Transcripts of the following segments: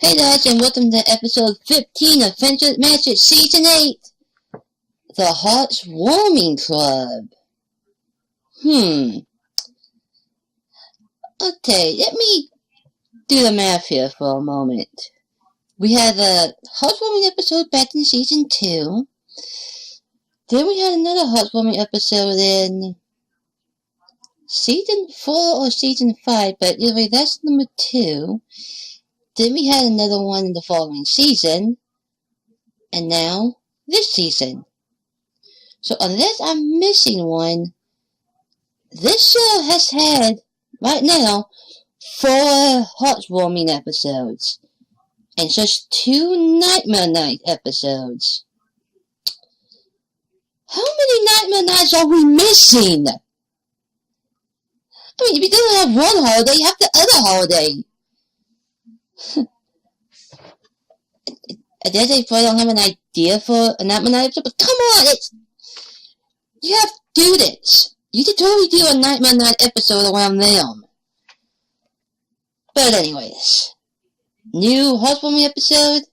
Hey guys, and welcome to episode 15 of Friendship Masters Season 8, The Heartwarming Club. Okay, let me do the math here for a moment. We had a heartwarming episode back in Season 2. Then we had another heartwarming episode in Season 4 or Season 5, but anyway, that's number 2. Then we had another one in the following season, and now this season. So unless I'm missing one, this show has had, right now, 4 heartwarming episodes, and just 2 Nightmare Night episodes. How many Nightmare Nights are we missing? I mean, if you don't have one holiday, you have the other holiday. I guess I probably don't have an idea for a Nightmare Night episode, but come on, you have to do this. You could totally do a Nightmare Night episode around them. But anyways, new heartwarming episode?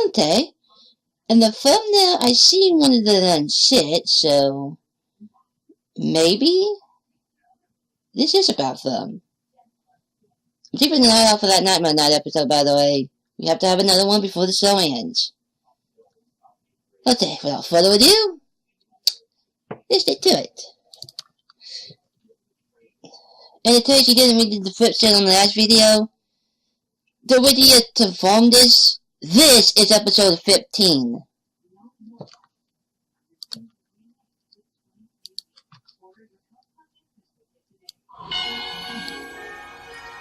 Okay. And the thumbnail, I see one of the done shit, so maybe this is about them. I'm keeping an eye out for that Nightmare Night episode, by the way. We have to have another one before the show ends. Okay, without further ado, let's get to it. And in case you didn't read the description on the last video, the video to form this is episode 15.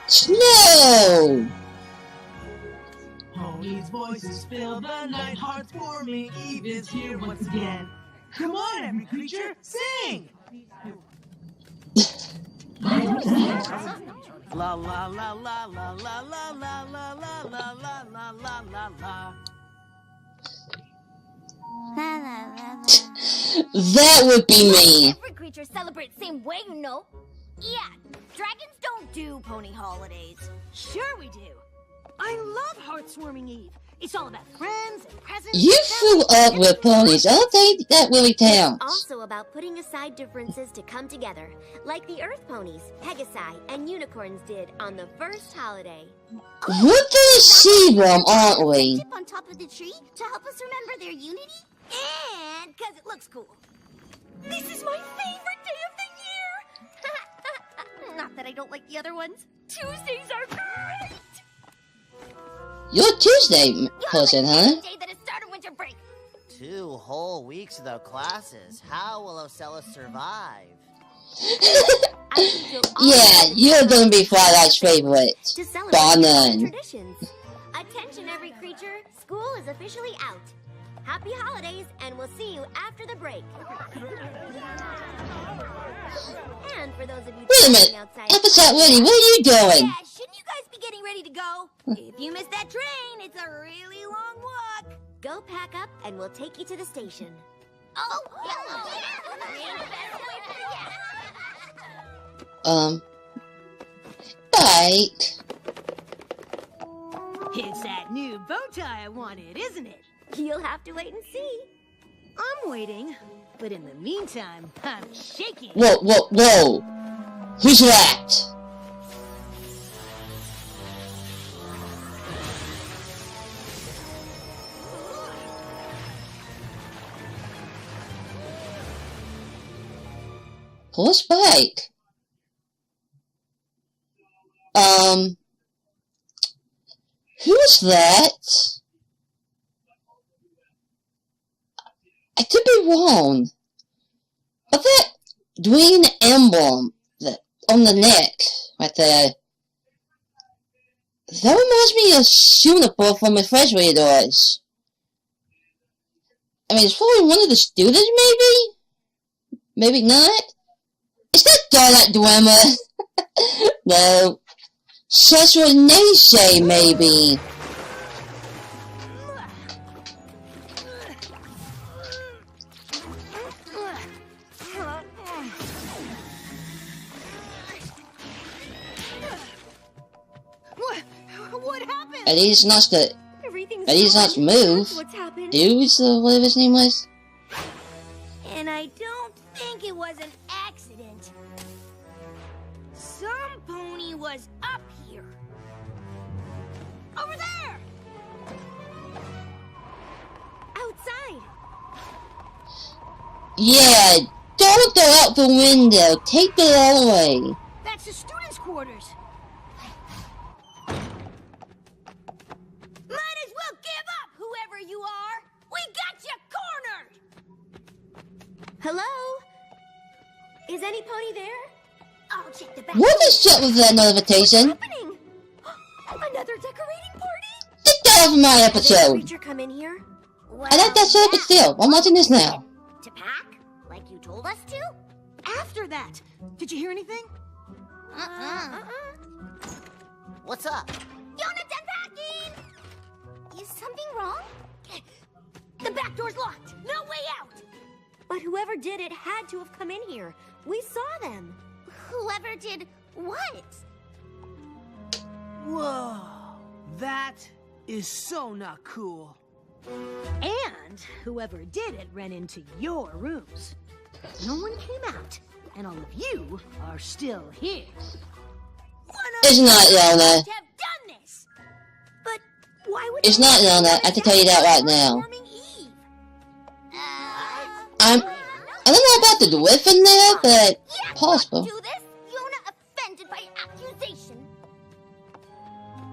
Snow! Pony's voices fill the night, heartwarming Eve is here once again. Come on, every creature, sing! La la la la la la la la la la la la la la la. That would be me. Every creature celebrates the same way, you know. Yeah, dragons don't do pony holidays. Sure we do. I love Heartwarming Eve. It's all about friends and presents. You flew up with ponies. Okay, that really counts. It's also about putting aside differences to come together, like the Earth ponies, Pegasi, and unicorns did on the first holiday. We're gonna see them, aren't we? On top of the tree to help us remember their unity, and because it looks cool. This is my favorite day of the year. Not that I don't like the other ones. Tuesdays are great. You're a Tuesday person, huh? Day that has started winter break. 2 whole weeks without classes. How will Ocella survive? Yeah, you're gonna be Twilight's favorite. Bar none. Traditions. Attention, every creature. School is officially out. Happy holidays, and we'll see you after the break. And for those of you Wait a minute. outside, Episode ready, what are you doing? yeah, shouldn't you guys be getting ready to go? If you missed that train, it's a really long walk. Go pack up, and we'll take you to the station. Oh, Right. It's that new bow tie I wanted, isn't it? you'll have to wait and see. I'm waiting, but in the meantime, I'm shaking. Whoa. Who's that? Poor Spike. Who's that? I could be wrong, but that green emblem on the neck, right there, that reminds me of Juniper from Refrigerators. I mean, it's probably one of the students, maybe? Maybe not? Is that Donut Dwemer? No. Just what they say, maybe. What happened? At least not the. Everything's At least not fine. move. That's what's happened. Dudes, whatever his name was. And I don't think it was an accident. Some pony was up here. Over there! Outside. Yeah, don't throw out the window. Take it all away. That's the students' quarters. Might as well give up, whoever you are. We got you cornered. Hello? Is any pony there? I'll check the back. What is up with that notification? What's happening? Another decorating party? Get that off my Did a episode. creature come in here? I like that setup, but still, I'm watching this now. To pack? Like you told us to? After that, did you hear anything? What's up? Donuts unpacking! Is something wrong? The back door's locked. No way out. But whoever did it had to have come in here. We saw them. Whoever did what? Whoa. That is so not cool. And whoever did it ran into your rooms. No one came out, and all of you are still here. It's not, Yona. Have done this. But why would It's not, Yona. I can tell you that right now. I don't know about the dwarf in there, but possible. Do this, Yona offended by accusation.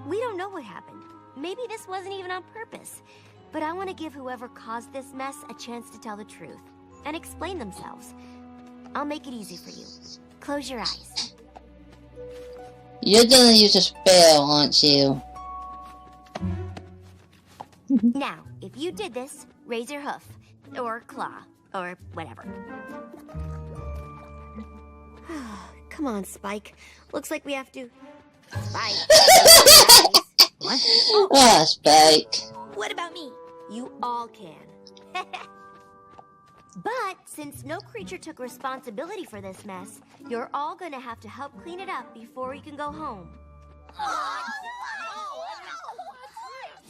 We don't know what happened. Maybe this wasn't even on purpose. But I want to give whoever caused this mess a chance to tell the truth and explain themselves. I'll make it easy for you. Close your eyes. You're gonna use a spell, aren't you? Now, if you did this, raise your hoof, or claw, or whatever. Come on, Spike. Looks like we have to... Spike. What? Ah, Spike. What about me? You all can. But since no creature took responsibility for this mess, you're all gonna have to help clean it up before you can go home.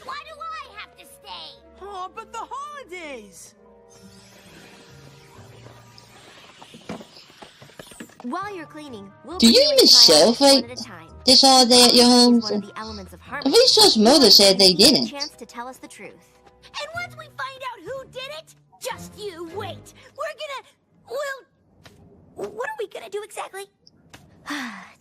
Why do I have to stay? Oh, but the holidays! While you're cleaning, we'll Do you be doing even my items one celebrate at a time. this holiday at your Harmony is homes? one of the elements of I'm harmony. pretty sure his mother said they Give you a didn't. chance to tell us the truth. And once we find out who did it, just you wait. What are we gonna do exactly?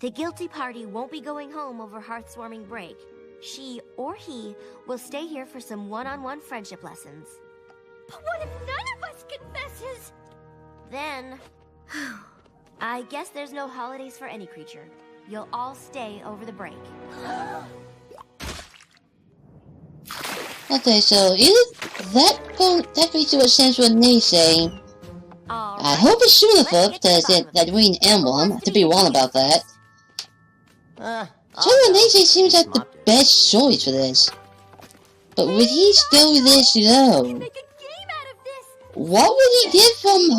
The guilty party won't be going home over Hearth's warming break. She or he will stay here for some one-on-one friendship lessons. But what if none of us confesses? Then, I guess there's no holidays for any creature. You'll all stay over the break. Okay, so that makes what sense what Nate's saying. All I right. hope it's soon Let's enough get to the that bottom of that it. green emblem. To be wrong about that. I'll So go. Nate seems like the Mop it. best choice for this. But would he still this We low? can make a game out of this. What would he get from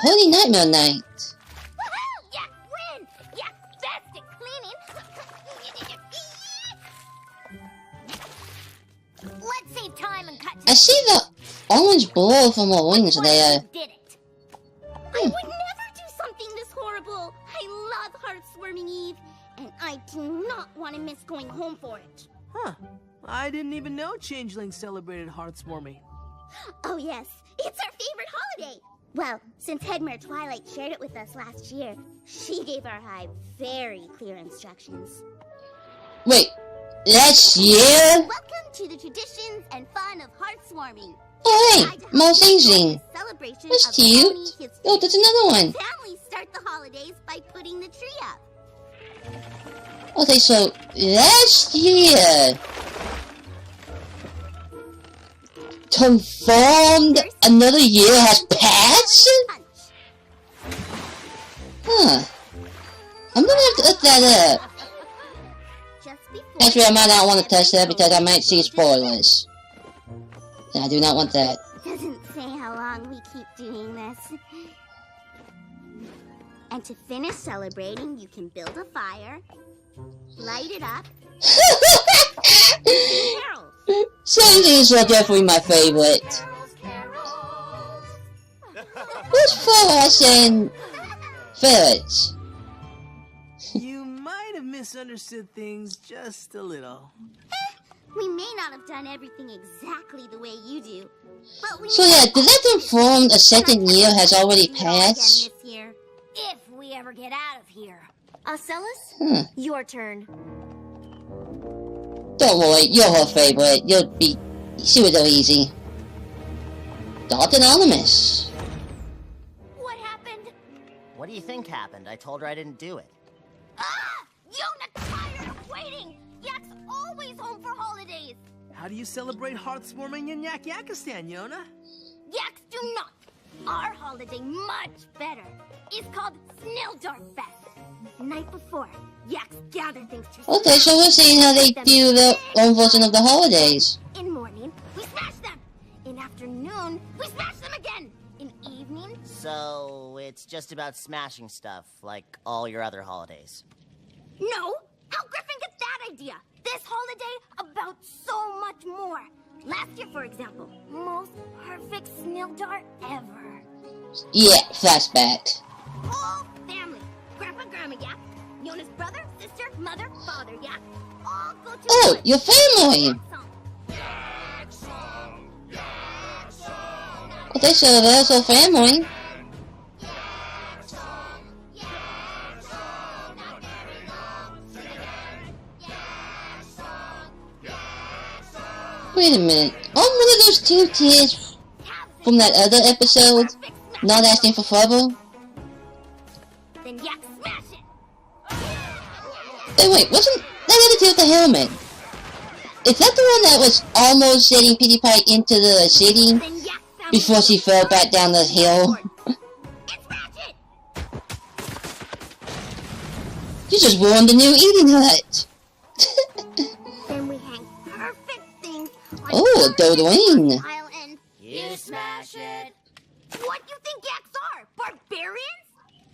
Holy Nightmare Night? Woohoo! Yeah, win! Yeah, best at cleaning. Let's save time and cut to I see the orange blow from her wings there. Who did it? I would never do something this horrible. I love Hearth Swarming Eve, and I do not want to miss going home for it. Huh. I didn't even know changelings celebrated Hearthswarming. Oh yes, it's our favorite holiday. Well, since Headmare Twilight shared it with us last year, she gave our hive very clear instructions. Wait, last year? Welcome to the traditions and fun of Hearth Swarming. Oh hey, Malsinging. Celebration That's of cute. pony history. Oh, there's another one. Families start the holidays by putting the tree up. Okay, so last year. Confirmed another year has passed? Punch. Huh. I'm gonna have to look that up. Just before Actually, I might not want to touch that because I might see spoilers. And I do not want that. Doesn't say how long we keep doing this. And to finish celebrating, you can build a fire, Light it up. Some things are definitely my favorite. What's Ferris and Ferrets? You might have misunderstood things just a little. We may not have done everything exactly the way you do, but we So yeah, does that inform a second year has already passed? this year, if we ever get out of here. Ocellus, your turn. Don't worry, you're her favorite. She was so easy. Dot Anonymous. What happened? What do you think happened? I told her I didn't do it. Ah! Yona tired of waiting! Yak's always home for holidays! How do you celebrate Hearth swarming in Yak-Yakistan, Yona? Yaks do not! Our holiday much better. It's called Snildorf Fest. The night before, Yaks gather things to Okay, so we're seeing how they do their own version of the holidays. In morning, we smash them. In afternoon, we smash them again. In evening, So, it's just about smashing stuff, like all your other holidays. no. How Griffin get that idea? This holiday about so much more. Last year, for example, most perfect Snildar ever. Yeah, flashback. Whole family. Grandpa, Grandma Yak, Yona's brother, sister, mother, father Yak, all go to Oh, the your family! Okay, so there's her family. Wait a minute. On one of those two kids from that other episode, not asking for trouble? Then Yak smash it. Hey, wait, wasn't that other kid with the helmet? Is that the one that was almost setting Petey Pie into the city Then Yak found before she fell back down the hill? It's Ratchet. You just ruined the new eating hut. Then we hang perfect things on Oh, a Dodwing. pile and You smash it! what do you think Yaks are? Barbarians?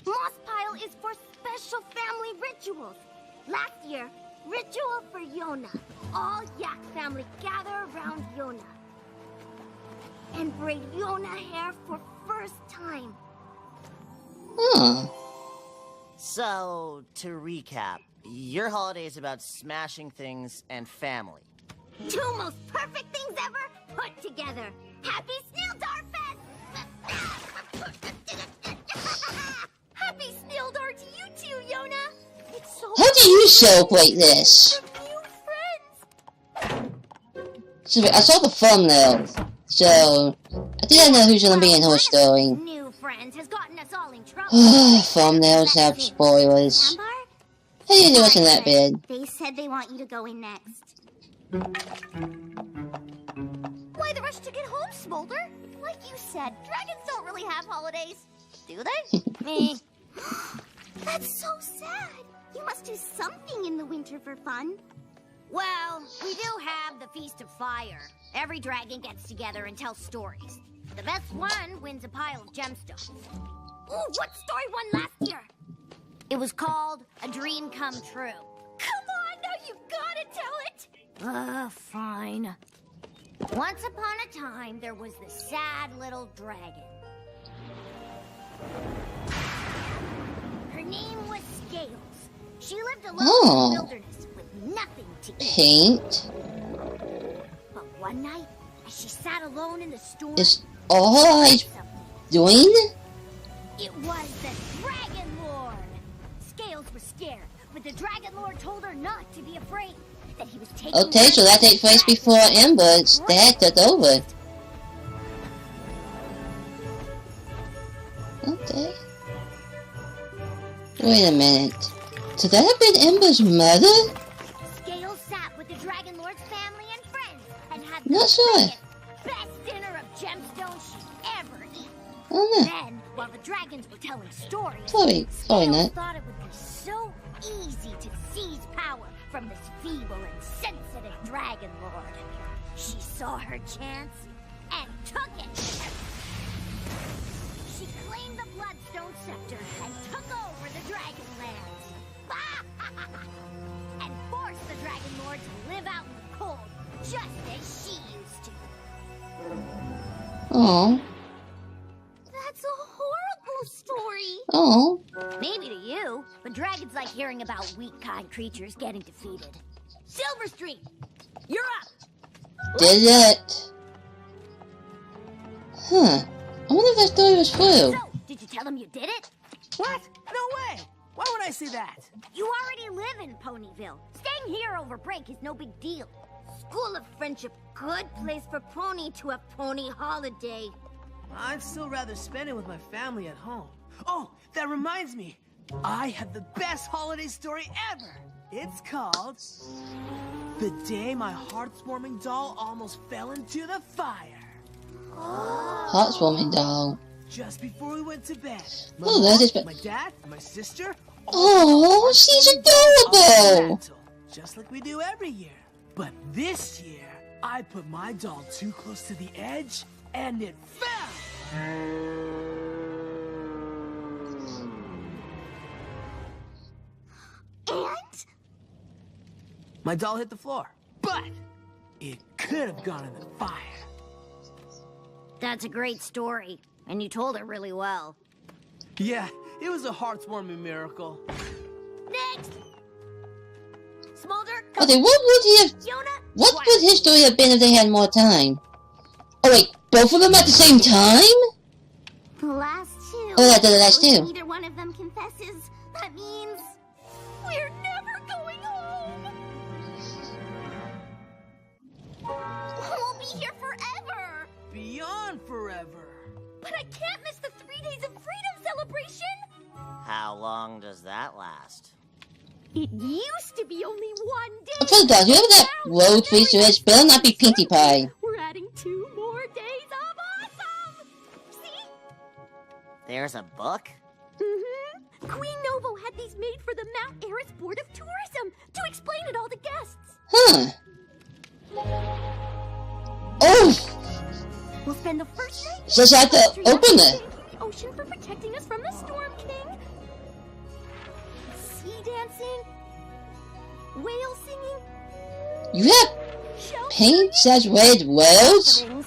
Moss Pile is for special family rituals. Last year, ritual for Yona. All Yak family gather around Yona and braid Yona hair for first time. Huh. So, to recap, your holiday is about smashing things and family. Two most perfect things ever put together. Happy Snildar Fest! Happy Snildar to you too, Yona. It's so How do you celebrate this? new friends. So, I saw the thumbnail, so I think I know who's gonna be in her story. New friends has gotten us all in trouble. Thumbnails have spoilers. Amber? I didn't know it wasn't that bad. They said they want you to go in next. Why the rush to get home, Smolder? Like you said, dragons don't really have holidays, do they? Meh. That's so sad. You must do something in the winter for fun. Well, we do have the Feast of Fire. Every dragon gets together and tells stories. The best one wins a pile of gemstones. Ooh, what story won last year? It was called A Dream Come True. Come on, now you've gotta tell it! Fine. Once upon a time, there was this sad little dragon. Her name was Scales. She lived alone in the wilderness with nothing to eat. Paint But one night, as she sat alone in the storm, is all I'm doing? it was the Dragon Lord. Scales was scared, but the Dragon Lord told her not to be afraid. That he was taking Okay, so that takes place before Amber's dad took over. Okay. Wait a minute. Could that have been Amber's mother? Scales sat with the Dragon Lord's family and friends and had Not the sure. best dinner of gemstones she ever eaten. Oh no. Then, while the dragons were telling stories, Probably Scales not. thought it would be so easy to seize power from this feeble and sensitive Dragon Lord. She saw her chance and took it. She claimed the Bloodstone Scepter and took over the Dragonlands. And force the Dragon Lord to live out in the cold, just as she used to. Oh. That's a horrible story. Oh. Maybe to you, but dragons like hearing about weak, kind creatures getting defeated. Silverstream, you're up. Did it? Huh. I wonder if that story was true. So, did you tell him you did it? What? No way! Why would I say that? You already live in Ponyville. Staying here over break is no big deal. School of Friendship, good place for Pony to have pony holiday. I'd still rather spend it with my family at home. Oh, that reminds me. I have the best holiday story ever. It's called The Day My Hearth-Warming Doll Almost Fell into the Fire. Heartwarming doll. Just before we went to bed. Oh, that is. My dad and my sister. Oh, she's adorable. Just like we do every year. But this year, I put my doll too close to the edge, and it fell. And? My doll hit the floor, but it could have gone in the fire. That's a great story, and you told it really well. Yeah, it was a heartwarming miracle. Next! Smolder, Okay, what would he have? Jonah, What would his story have been if they had more time? Oh wait, both of them at the same time? The last two. Oh, that's the last two. Neither one of them confesses. That means we're never going home. We'll be here forever. Beyond forever. But I can't miss the 3 days of freedom celebration. How long does that last? It used to be only 1 day. I told you guys, whoever that road racer is better not be Pinkie Pie. We're adding 2 more days of awesome. See? There's a book? Mm-hmm. Queen Novo had these made for the Mount Eris Board of Tourism to explain it all to guests. Huh. Oh! We'll spend the first night. Just have to open it. The ocean for protecting us from the Storm King. Sea dancing. Whale singing. You have Shell paints as red whales? The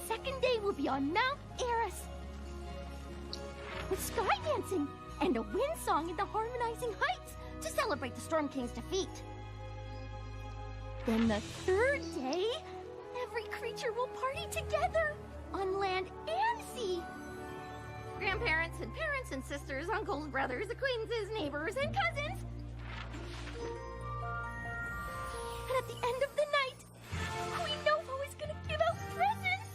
second day will be on Mount Eris. With sky dancing and a wind song in the harmonizing heights to celebrate the Storm King's defeat. Then the third day, every creature will party together on land and sea. Grandparents and parents and sisters, uncles, brothers, acquaintances, neighbors, and cousins. And at the end of the night, Queen Novo is gonna give out presents.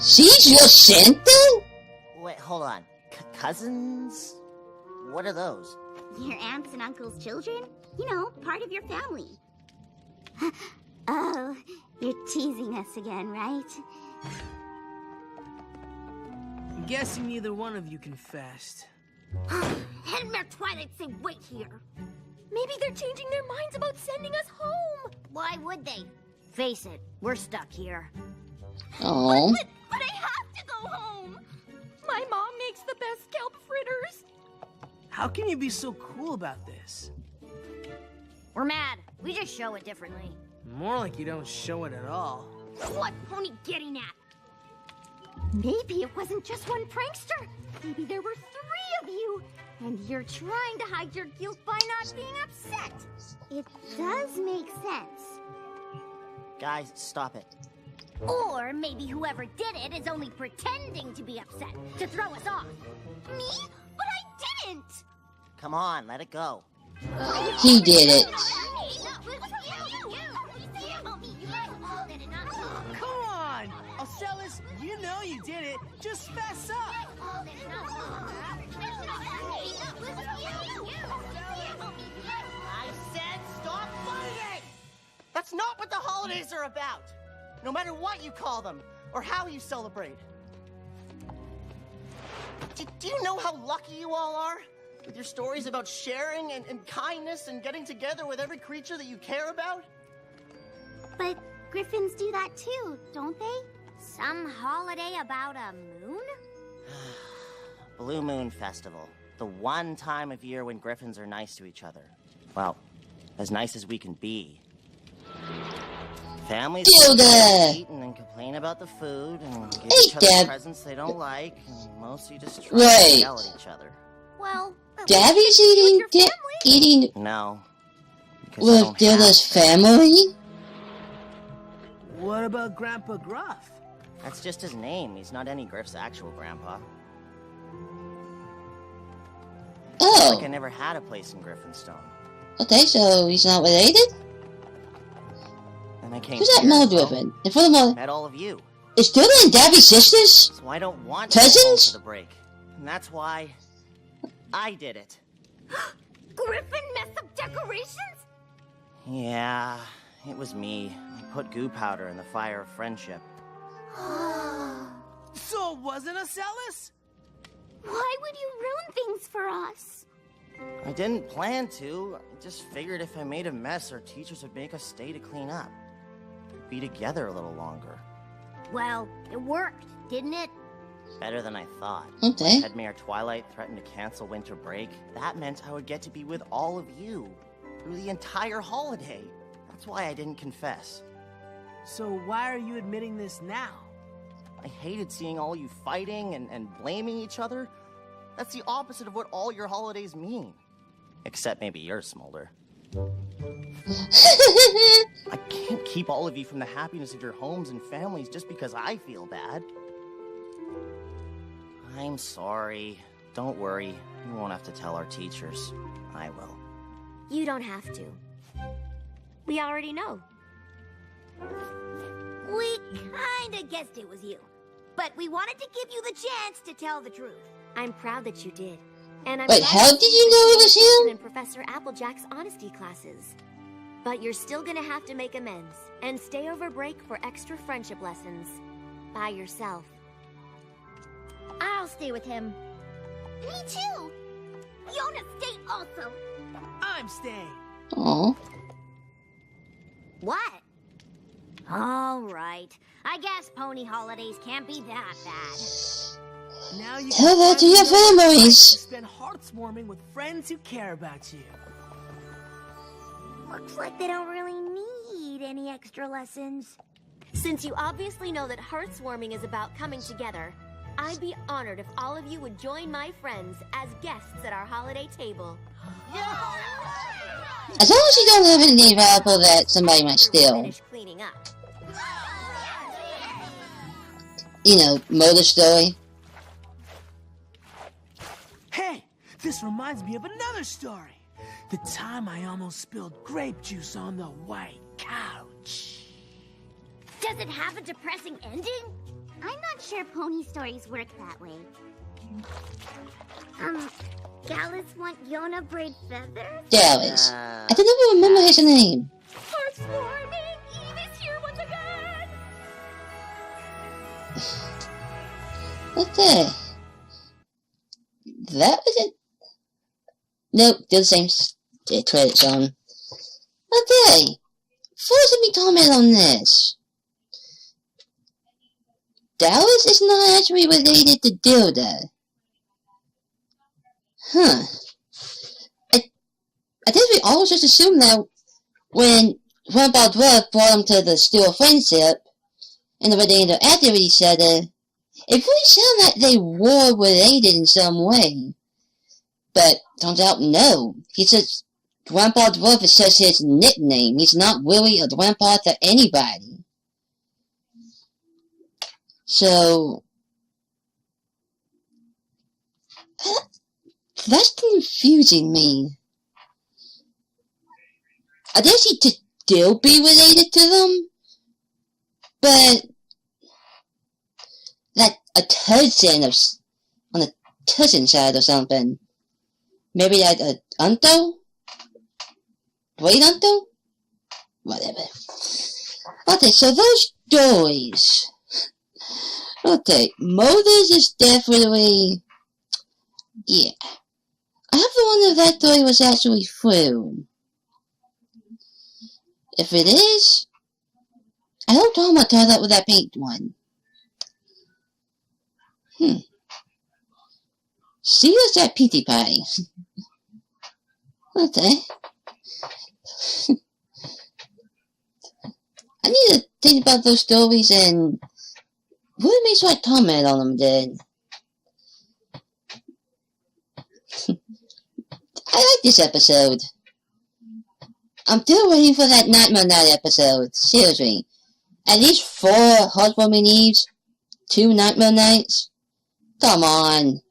She's your Santa? Wait, hold on. Cousins? What are those? Your aunts and uncles' children? You know, part of your family. Oh, you're teasing us again, right? I'm guessing neither one of you confessed. Headmare Twilight say wait here. Maybe they're changing their minds about sending us home. Why would they? Face it, we're stuck here. Oh. But I have to go home. My mom makes the best kelp fritters. How can you be so cool about this? We're mad. We just show it differently. More like you don't show it at all. What Pony getting at? Maybe it wasn't just one prankster. Maybe there were 3 of you. And you're trying to hide your guilt by not being upset. It does make sense. Guys, stop it. Or maybe whoever did it is only pretending to be upset to throw us off. Me? But I didn't! Come on, let it go. He did it. Come on! Ocellus, you know you did it. Just fess up. I said stop fighting! That's not what the holidays are about. No matter what you call them, or how you celebrate. Do you know how lucky you all are? With your stories about sharing and kindness and getting together with every creature that you care about? But griffins do that too, don't they? Some holiday about a moon? Blue Moon Festival. the one time of year when griffins are nice to each other. Well, as nice as we can be. Families eat and complain about the food and give each other presents they don't like, and mostly just try to yell at each other. Well, Gabby's eating No. with Dilda's family? What about Grandpa Gruff? That's just his name. He's not any Griff's actual grandpa. Oh. Like I never had a place in Griffinstone. Okay, so he's not related? And I came Who's that here, mole Griffin? In front of met all of you. Is Dilda and Gabby sisters? So I don't want cousins? to go home for the break. And that's why I did it. Griffin messed up decorations? Yeah, it was me. I put goo powder in the fire of friendship. So it wasn't a Celis? Why would you ruin things for us? I didn't plan to. I just figured if I made a mess, our teachers would make us stay to clean up. Be together a little longer. Well, it worked, didn't it? Better than I thought. Okay. Head Mayor Twilight threatened to cancel winter break. That meant I would get to be with all of you through the entire holiday. That's why I didn't confess. So why are you admitting this now? I hated seeing all you fighting and blaming each other. That's the opposite of what all your holidays mean. Except maybe yours, Smolder. I can't keep all of you from the happiness of your homes and families just because I feel bad. I'm sorry. Don't worry. You won't have to tell our teachers. I will. You don't have to. We already know. We kinda guessed it was you. But we wanted to give you the chance to tell the truth. I'm proud that you did. And I'm Wait, how did you know it was him? in Professor Applejack's honesty classes. But you're still gonna have to make amends and stay over break for extra friendship lessons by yourself. I'll stay with him. Me too. Yona, stay also. I'm staying. Oh. What? All right. I guess pony holidays can't be that bad. Now you Tell can that to your finally know what it's like families. to spend heartswarming with friends who care about you. Looks like they don't really need any extra lessons. Since you obviously know that heartswarming is about coming together, I'd be honored if all of you would join my friends as guests at our holiday table. As long as you don't have any valuable that somebody might steal. Finish cleaning up. You know, motor story. Hey, this reminds me of another story. The time I almost spilled grape juice on the white couch. Does it have a depressing ending? I'm not sure pony stories work that way. Gallus want Yona braid feathers? Dallas. I don't even remember his name. Heartswarming! Eve is here once again! Okay. That was it. Nope, they're the same credit song. Okay. Force me comment on this. Dallas is not actually related to Dilda. Huh. I think we all just assumed that when Grandpa Dwarf brought him to the Steel Friendship and the way they interacted with each other, it really sounded like they were related in some way. But turns out no. He's just Grandpa Dwarf is just his nickname. He's not really a grandpa to anybody. So that's confusing me. I guess he could still be related to them, but like a cousin of, on the cousin side or something. Maybe like a uncle? Great uncle? Whatever. Okay, so those stories. Okay, Moses is definitely... Yeah. I have to wonder if that story was actually true. If it is, I hope Tom will tie that with that pink one. See us at PT Pie. Okay. I need to think about those stories and really make sure I comment on them then. I like this episode. I'm still waiting for that Nightmare Night episode. Seriously. At least 4 Heartwarming Eves, 2 Nightmare Nights. Come on.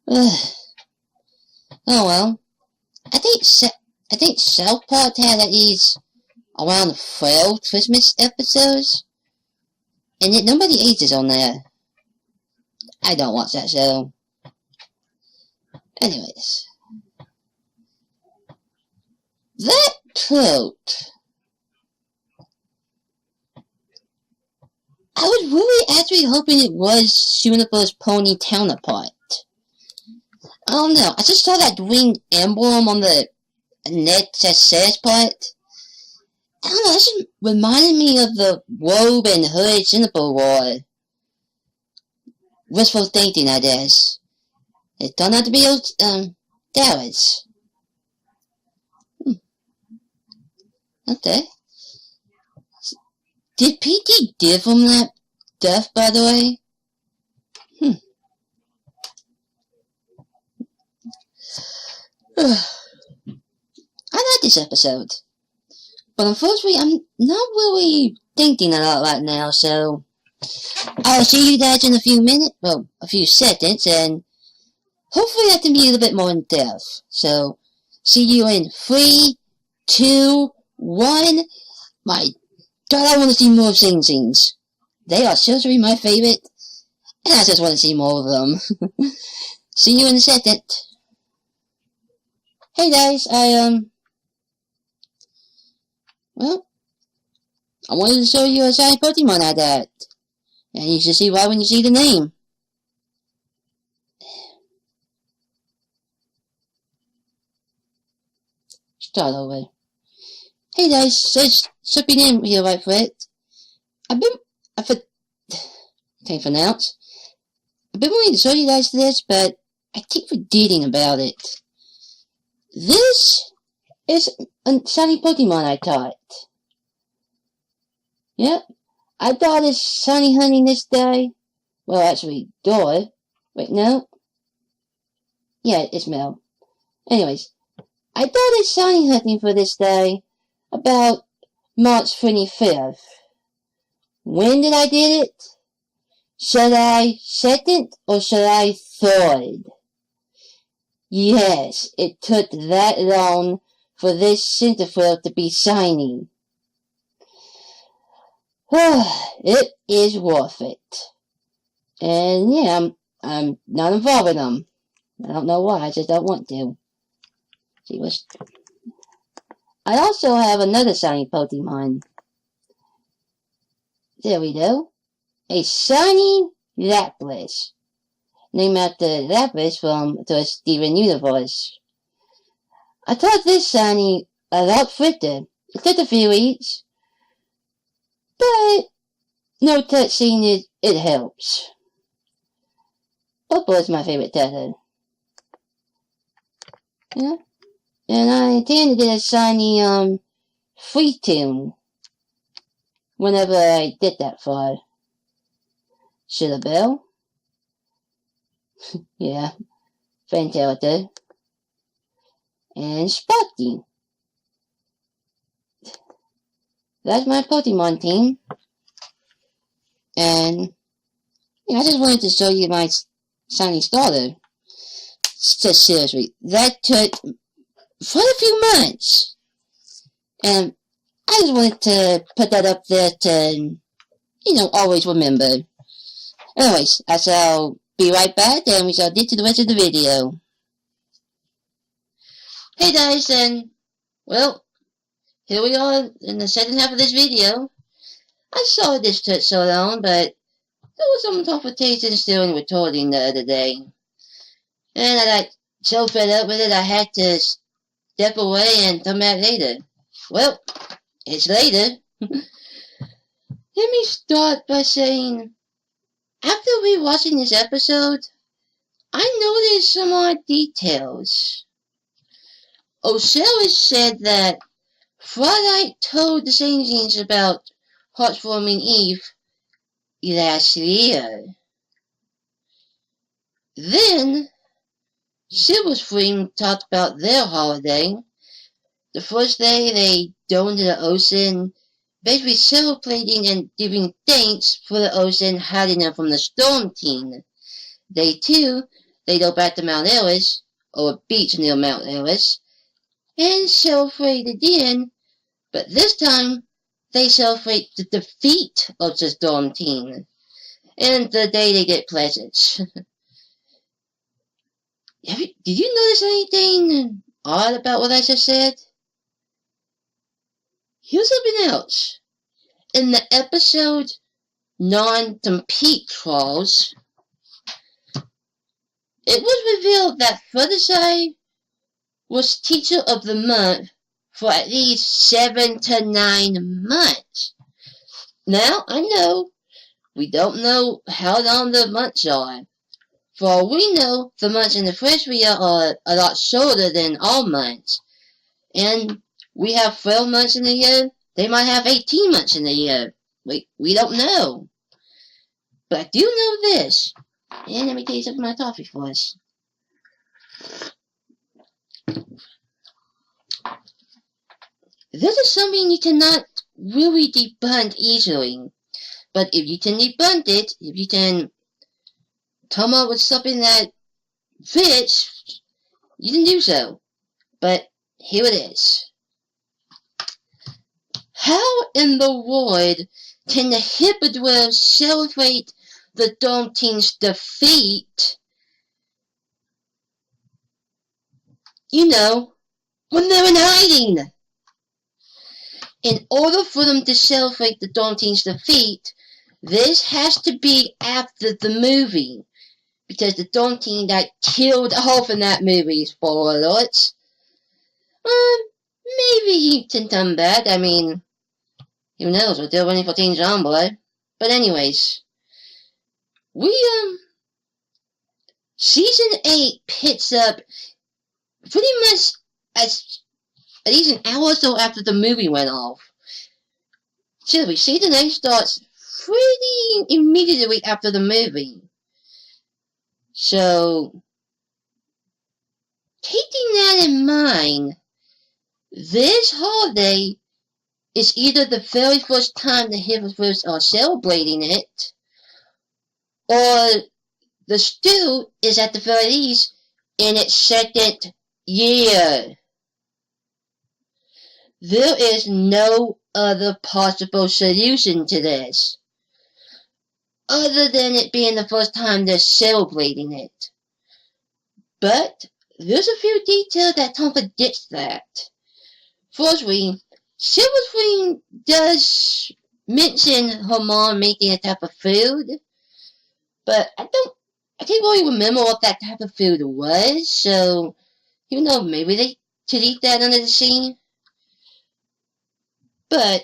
Oh well. I think South Park had at least around 12 Christmas episodes. And yet nobody ages on there. I don't watch that show. Anyways. That quote. I was really actually hoping it was Juniper's pony counterpart. I don't know. I just saw that winged emblem on the neck that says part. I don't know. That just reminded me of the robe and hood Juniper wore. Wishful thinking, I guess. It turned out to be Garrett's. Okay. Did PT give him that death, by the way? I like this episode. But unfortunately, I'm not really thinking a lot right now, so I'll see you guys in a few minutes, well, a few seconds, and hopefully I can be a little bit more in depth. So, see you in 3, 2, 1. My God, I want to see more of Sing Sings. They are seriously my favorite, and I just want to see more of them. See you in a second. Hey guys, well, I wanted to show you a shiny Pokemon I got. And you should see why when you see the name. Start over. Hey guys, should be name here right for it. Can't pronounce. I've been wanting to show you guys this, but I keep forgetting about it. This is a shiny Pokemon I caught. Yep, I got a shiny hunting this day. Well, actually, Dora. Wait, no. Yeah, it's Mel. Anyways, I got a shiny hunting for this day about March 25th. When did I get it? Should I second or should I third? Yes, it took that long for this Centerfield to be shiny. It is worth it. And yeah, I'm not involved in them. I don't know why, I just don't want to. See what's... I also have another shiny Pokemon. There we go. A shiny Lapras. Named after Lapras from the Steven Universe. I thought this shiny a lot quicker. It took a few weeks. But no cutscene, it helps. Opal is my favorite tether. Yeah. And I intend to get a shiny free tune whenever I get that far. Should a bell? Yeah. Fantastic. And Sparky. That's my Pokemon team. And yeah, I just wanted to show you my shiny starter. Just seriously, that took quite a few months. And I just wanted to put that up there to, always remember. Anyways, I shall be right back and we shall get to the rest of the video. Hey guys, and, well, here we are in the second half of this video. I saw this took so long, but there was some complications during recording the other day. And I got so fed up with it I had to step away and come back later. Well, it's later. Let me start by saying, after rewatching this episode, I noticed some odd details. Osiris said that Friday told the Saiyans about Heartwarming Eve last year. Then, Silver Spring talked about their holiday. The first day they dove into the ocean, basically celebrating and giving thanks for the ocean hiding them from the Storm King. Day 2, they dove back to Mount Ellis, or a beach near Mount Ellis, and celebrate again, but this time they celebrate the defeat of the Storm King, and the day they get presents. Did you notice anything odd about what I just said? Here's something else. In the episode Non-Compete Clause, it was revealed that Fluttershy was Teacher of the Month for at least 7 to 9 months. Now, I know, we don't know how long the months are. For all we know, the months in the first year are a lot shorter than all months. And we have 12 months in a year, they might have 18 months in a year. We don't know. But I do know this. And let me taste up my coffee for us. This is something you cannot really debunk easily. But if you can debunk it, if you can come up with something that fits, you can do so. But here it is. How in the world can the Hippodrill celebrate the Storm King's defeat, when they're in hiding? In order for them to celebrate the Storm King's defeat, this has to be after the movie, because the Storm King got killed off in that movie, spoiler alerts. Maybe he can come back, who knows, we're still waiting for King John Boy. But anyways, Season 8 picks up pretty much at least an hour or so after the movie went off. Season 8 starts pretty immediately after the movie. So, taking that in mind, this holiday is either the very first time the Hippogriffs are celebrating it, or the stew is at the very least in its second year. There is no other possible solution to this, other than it being the first time they're celebrating it. But there's a few details that contradict that. Firstly, Silver Spring does mention her mom making a type of food, but I can't really remember what that type of food was, so, maybe they could eat that under the sea. But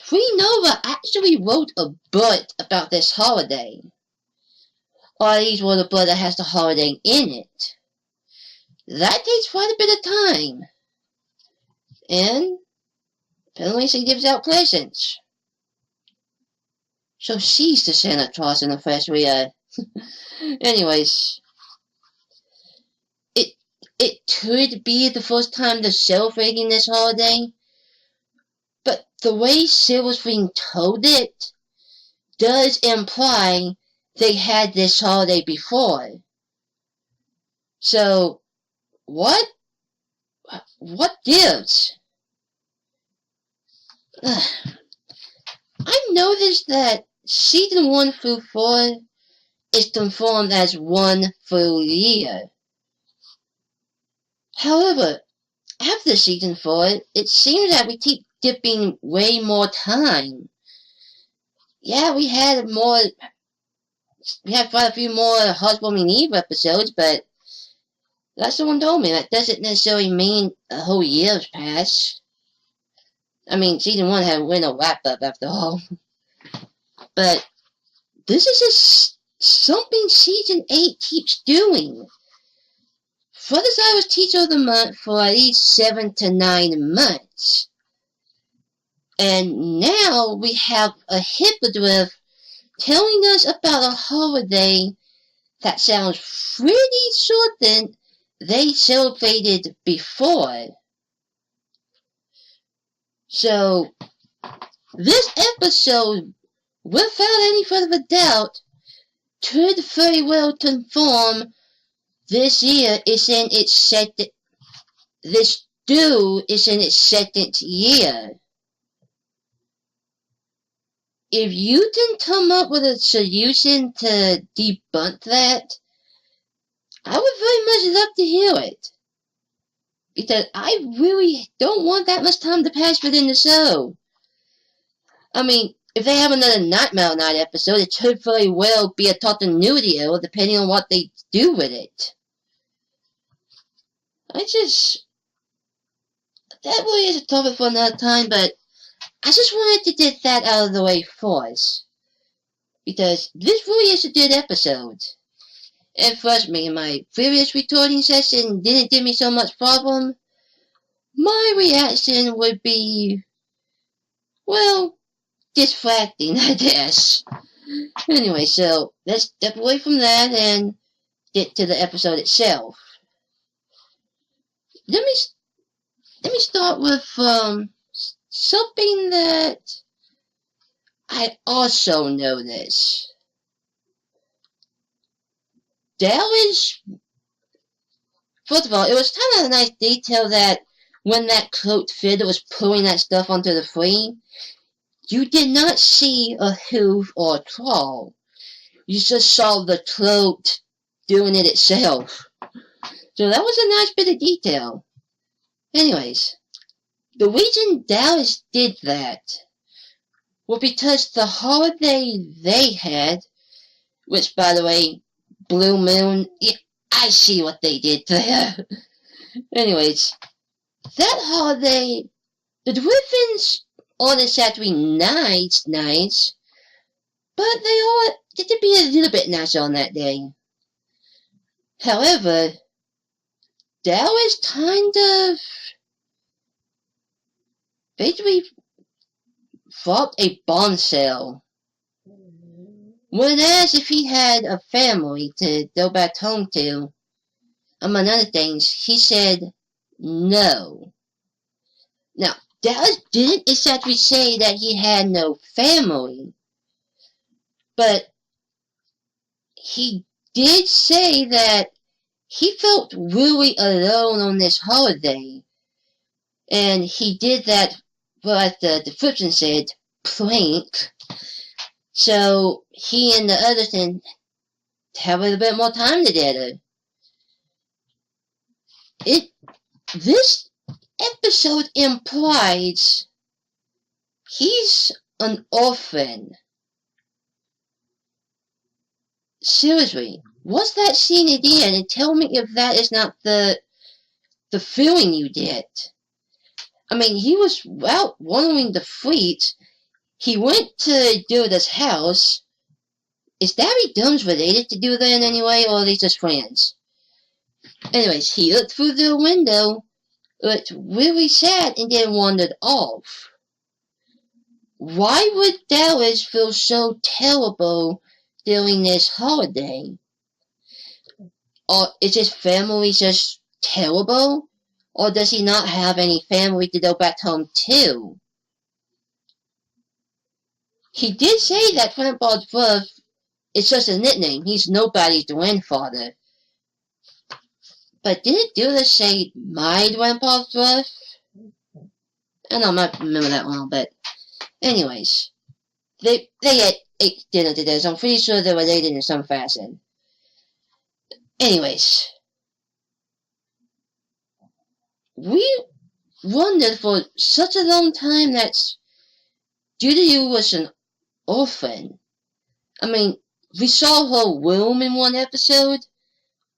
Queen Nova actually wrote a book about this holiday. Or at least wrote a book that has the holiday in it. That takes quite a bit of time. And apparently she gives out presents. So she's the Santa Claus in the first year. Anyways, it could be the first time they're celebrating this holiday, but the way Silver Spring told it does imply they had this holiday before. So, what gives? I noticed that Season 1 through 4 is confirmed as 1 full year. However, after Season 4, it seems that we keep skipping way more time. Yeah, we had quite a few more Heartwarming Eve episodes, but like someone told me, that doesn't necessarily mean a whole year's passed. Season 1 had win a wrap-up after all. But this is a something Season 8 keeps doing. First, I was Teacher of the Month for at least 7 to 9 months. And now we have a hippogriff telling us about a holiday that sounds pretty certain they celebrated before. So, this episode, without any further doubt, could very well confirm this year is in its second, this do is in its second year. If you can come up with a solution to debunk that, I would very much love to hear it. Because I really don't want that much time to pass within the show. I mean, if they have another Nightmare Night episode, it could very well be a continuity, depending on what they do with it. That really is a topic for another time, but I just wanted to get that out of the way first. Because this really is a good episode. And trust me, my previous recording session didn't give me so much problem. My reaction would be, well, distracting, I guess. Anyway, so let's step away from that and get to the episode itself. Let me start with something that I also noticed. Dallas, first of all, it was kind of a nice detail that when that cloaked figure was pulling that stuff onto the frame, you did not see a hoof or a claw. You just saw the cloak doing it itself. So that was a nice bit of detail. Anyways, the reason Dallas did that was because the holiday they had, which, by the way, Blue Moon, yeah, I see what they did there. Anyways, that holiday, the Griffins aren't exactly nice, but they all get to be a little bit nice on that day. However, Dallas kind of basically dropped a bombshell. Whereas if he had a family to go back home to, among other things, he said no. Now, Dallas didn't exactly say that he had no family, but he did say that he felt really alone on this holiday, and he did that, well, as the description said, prank. So he and the others can have a little bit more time together. This episode implies he's an orphan. Seriously, watch that scene again and tell me if that is not the feeling you get. I mean, he was out wandering the streets. He went to Dilda's house. Is Darry Duns related to Dilda in any way, or are they just friends? Anyways, he looked through the window, looked really sad, and then wandered off. Why would Dallas feel so terrible during this holiday? Or is his family just terrible? Or does he not have any family to go back home to? He did say that Grandpa's birth is just a nickname. He's nobody's grandfather. But didn't Dilda say my grandpa's birth? I don't remember that one, but anyways. They ate dinner today, so I'm pretty sure they were related in some fashion. Anyways. We wondered for such a long time that Judy was an orphan. I mean, we saw her womb in one episode,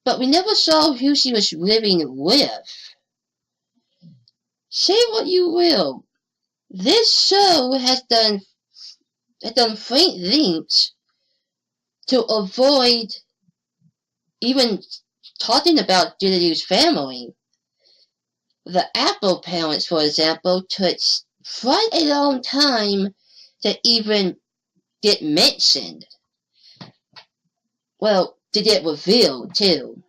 but we never saw who she was living with. Say what you will, this show has done faint links to avoid even talking about Judy's family. The Apple parents, for example, took quite a long time to even get mentioned. Well, to get revealed, too.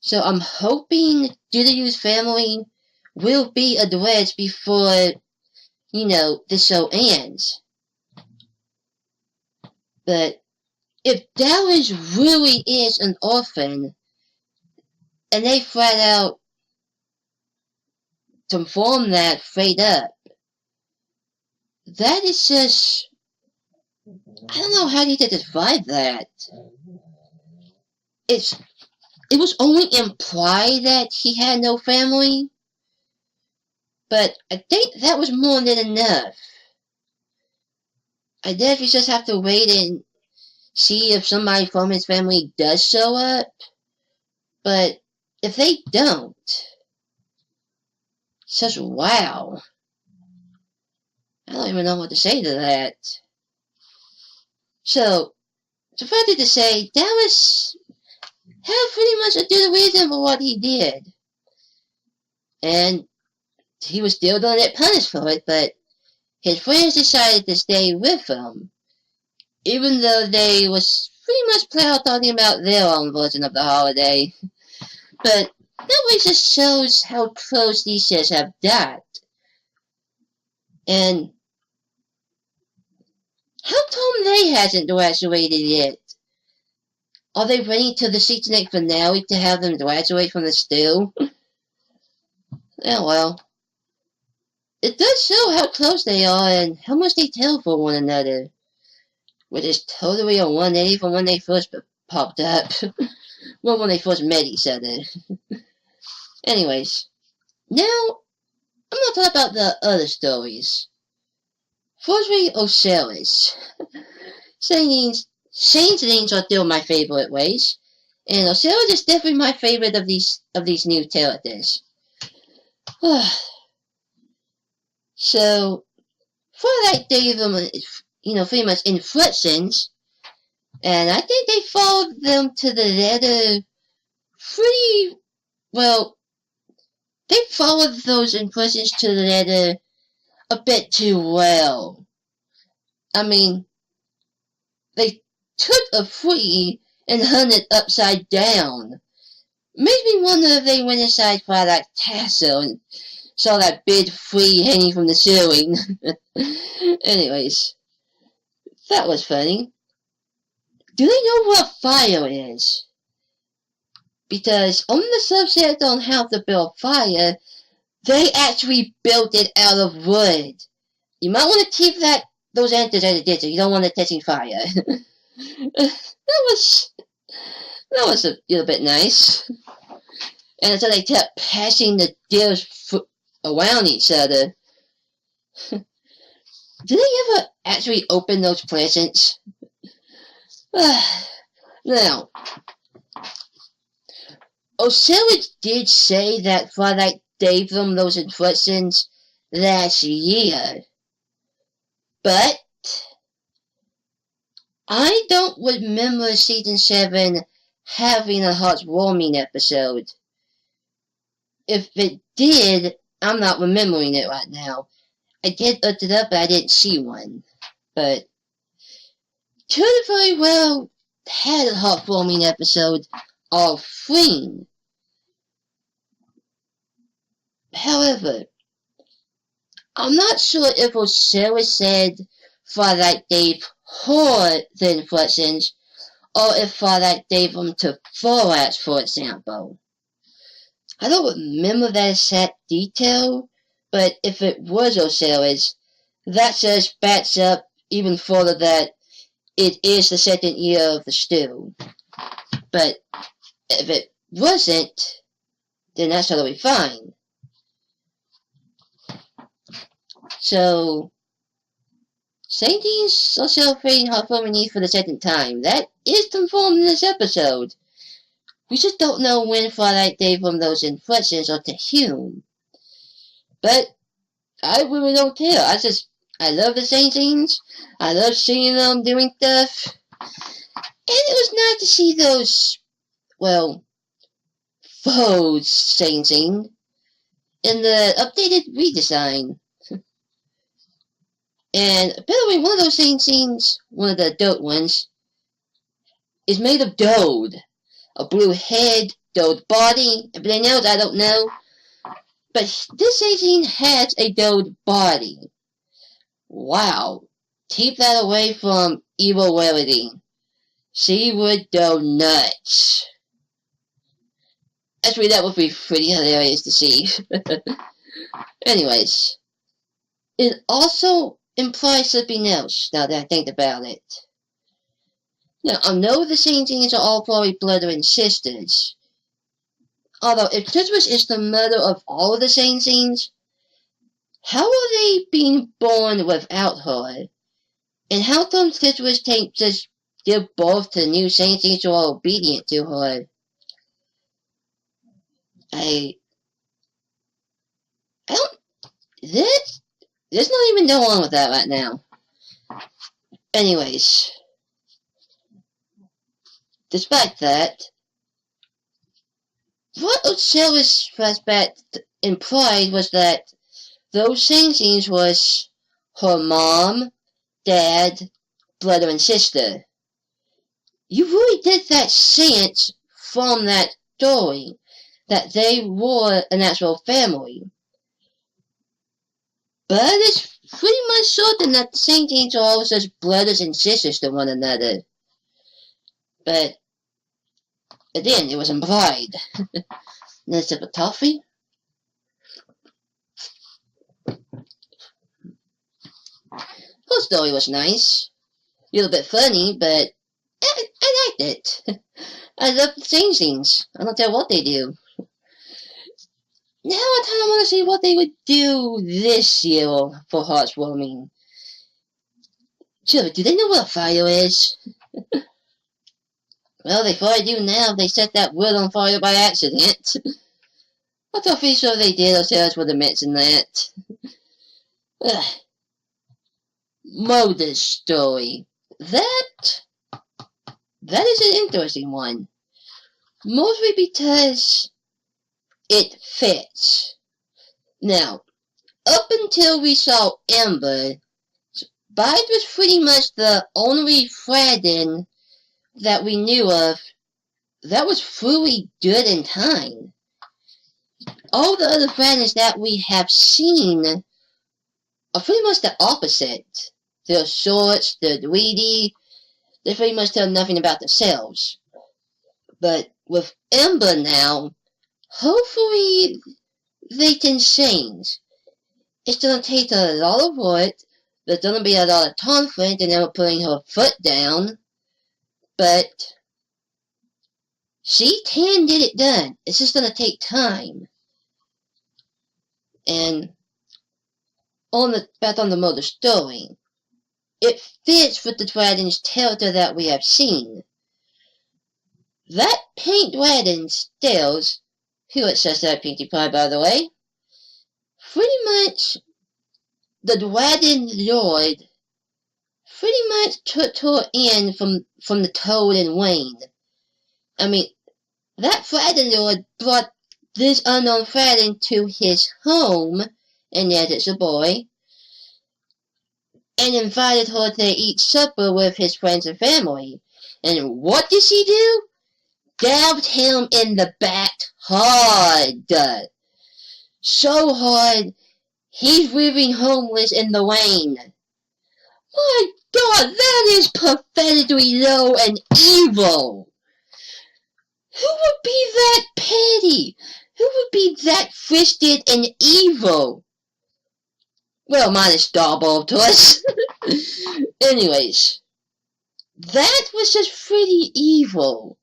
So I'm hoping Judy's family will be addressed before, the show ends. But if Dallas really is an orphan, and they flat out confirm that straight up, that is just, I don't know how you to describe that. It was only implied that he had no family, but I think that was more than enough. I definitely just have to wait and see if somebody from his family does show up. But if they don't, it's just wow. I don't even know what to say to that. So, suffice it to say, Dallas had pretty much a good reason for what he did. And he was still gonna get punished for it, but his friends decided to stay with him, even though they was pretty much proud talking about their own version of the holiday. But that way just shows how close these shows have got. And how come they hasn't graduated yet? Are they waiting till the season 8 finale to have them graduate from the stew? Yeah, well. It does show how close they are and how much they tell for one another. Which is totally a 180 from when they first popped up. Well, when they first met each other. Anyways, now I'm going to talk about the other stories. Firstly, Osiris. Changelings are still my favorite ways, and Osiris is definitely my favorite of these new characters. So, Twilight gave them, pretty much instructions, and I think they followed them to the letter pretty well. They followed those instructions to the letter a bit too well. I mean, they took a flea and hung it upside down. Makes me wonder if they went inside Twilight's castle and saw that big flea hanging from the ceiling. Anyways, that was funny. Do they know what fire is? Because on the subject on how to build fire, they actually built it out of wood. You might want to keep those answers as it is. You don't want it catching fire. that was a little bit nice. And so they kept passing the gifts around each other. Did they ever actually open those presents? Now, Osiris did say that Twilight gave them those instructions last year. But I don't remember season 7 having a heartwarming episode. If it did, I'm not remembering it right now. I did look it up, but I didn't see one. But could have very well had a heartwarming episode of FIM. However, I'm not sure if Osiris said Twilight gave her the instructions, or if Twilight gave them to Thorax, for example. I don't remember that exact detail, but if it was Osiris, that just backs up even further that it is the second year of the stew. But if it wasn't, then that's totally fine. So, same things are celebrating heartwarming for the second time. That is confirmed in this episode. We just don't know when Twilight gave them those instructions or to whom. But I really don't care. I love the same things. I love seeing them doing stuff. it was nice to see those, well, faux changing in the updated redesign. And by the way, one of those scenes, one of the adult ones, is made of Dode. A blue head, Dode body, everything else I don't know. But this scene has a Dode body. Wow. Keep that away from Evil Rarity. She would go nuts. Actually, that would be pretty hilarious to see. Anyways, it also implies something else, now that I think about it. Now, I know the Saintines are all probably brother and sisters. Although, if Christmas is the mother of all of the Saintines, how are they being born without her? And how come Christmas can't just give birth to new Saintines who are obedient to her? I don't... There's not even no on with that right now. Anyways, despite that, what Ocella's flashback implied was that those Saintines was her mom, dad, brother, and sister. You really get that sense from that story that they were an actual family. But it's pretty much certain that the Saintines are all just brothers and sisters to one another. But, again, it was implied. Another sip of coffee. Whole story was nice. A little bit funny, but I liked it. I love the Saintines. I don't care what they do. Now I kind of want to see what they would do this year for Hearthwarming. Sure, do they know what a fire is? Well, they probably do now if they set that wood on fire by accident. I'm pretty sure they did, ourselves would have mentioned that. Mother's story. That is an interesting one. Mostly because it fits. Now, up until we saw Ember, Bide was pretty much the only Fradin that we knew of that was fully good in time. All the other Fradins that we have seen are pretty much the opposite. They're short, they're greedy, they pretty much tell nothing about themselves. But with Ember now, hopefully they can change. It's gonna take a lot of work, there's gonna be a lot of conflict and them putting her foot down, but she can get it done. It's just gonna take time. And back on the mother story, it fits with the Dragon's character that we have seen. That Pink Dragon Stales, who it says that Pinkie Pie by the way, pretty much the Dragon Lord pretty much took her in from the Toad and Wayne. I mean, that Dragon Lord brought this unknown Dragon to his home, and yes, it's a boy, and invited her to eat supper with his friends and family. And what did she do? Stabbed him in the back hard. So hard, he's living homeless in the rain. My God, that is pathetically low and evil. Who would be that petty? Who would be that twisted and evil? Well, minus Starbolt, of course. Anyways, that was just pretty evil.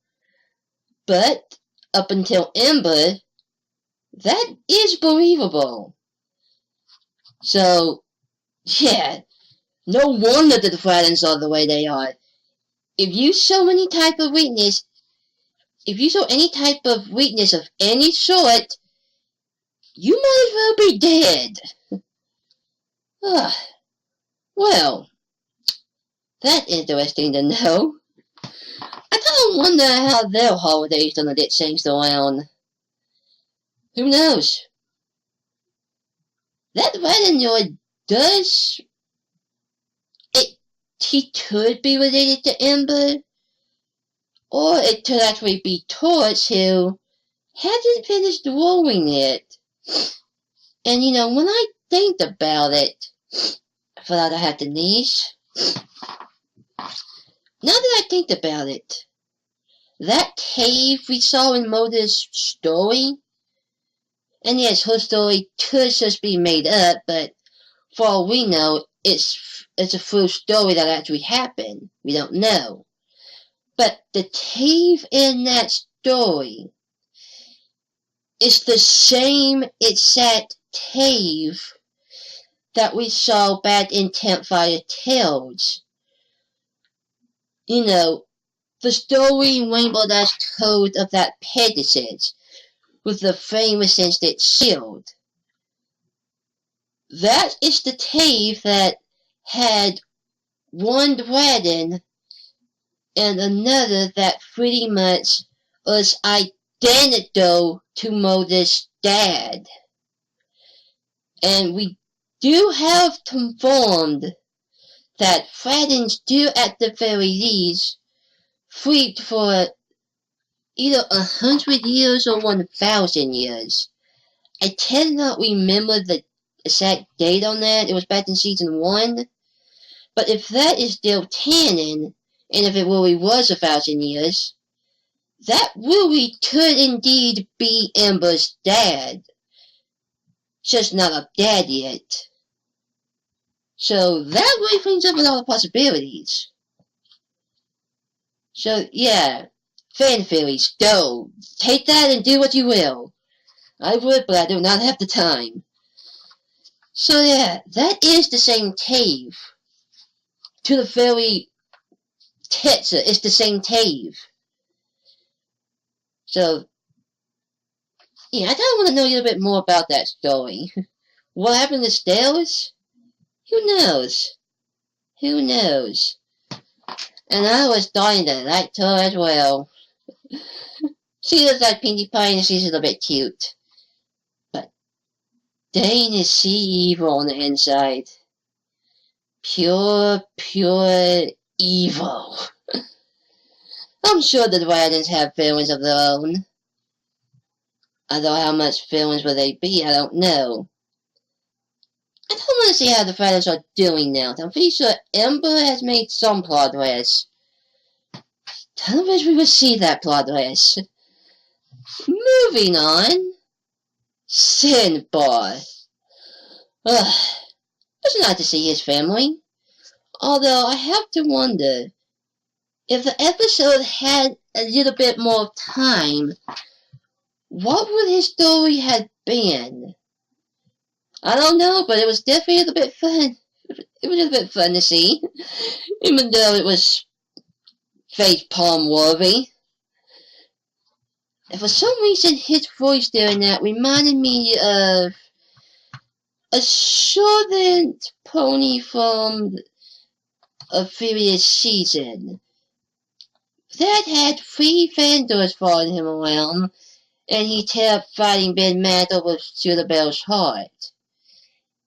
But, up until Ember, that is believable. So, yeah, no wonder that the Fradins are the way they are. If you show any type of weakness, of any sort, you might as well be dead. Well, that's interesting to know. wonder how their holiday's gonna get changed around. Who knows? That Radinoid does... He could be related to Ember, or it could actually be Torch, who hasn't finished drawing it. And you know, when I think about it, I thought I had the niche. Now that I think about it, that cave we saw in Moda's story, and yes, her story could just be made up, but for all we know, it's a full story that actually happened. We don't know. But the cave in that story is the same exact cave that we saw back in Campfire Tales. You know, the story Rainbow Dash told of that Pegasus with the famous instant shield. That is the cave that had one dragon and another that pretty much was identical to Moda's dad. And we do have confirmed that dragons do at the very least sleep for either 100 years or 1,000 years. I cannot remember the exact date on that. It was back in season 1. But if that is still canon, and if it really was 1,000 years, that really could indeed be Ember's dad. Just not a dad yet. So that really brings up a lot of possibilities. So yeah, fan theories, go. Take that and do what you will. I would, but I do not have the time. So yeah, that is the same cave. To the very Tetsa, it's the same cave. So, yeah, I kind of want to know a little bit more about that story. What happened to Stella's? Who knows? Who knows? And I was dying to like her as well. She looks like Pinkie Pie and she's a little bit cute. But dang is she evil on the inside. Pure evil. I'm sure the dragons have feelings of their own. Although how much feelings will they be, I don't know. I don't want to see how the dragons are doing now. I'm pretty sure Ember has made some progress. I wish we would see that progress. Moving on. Sinbar. Ugh. It's nice to see his family. Although I have to wonder, if the episode had a little bit more time, what would his story have been? I don't know, but it was definitely a little bit fun. It was a bit fun to see, even though it was facepalm worthy. And for some reason, his voice during that reminded me of a southern pony from a previous season that had 3 vendors following him around, and he kept fighting Ben Matt over Shooter Bell's heart.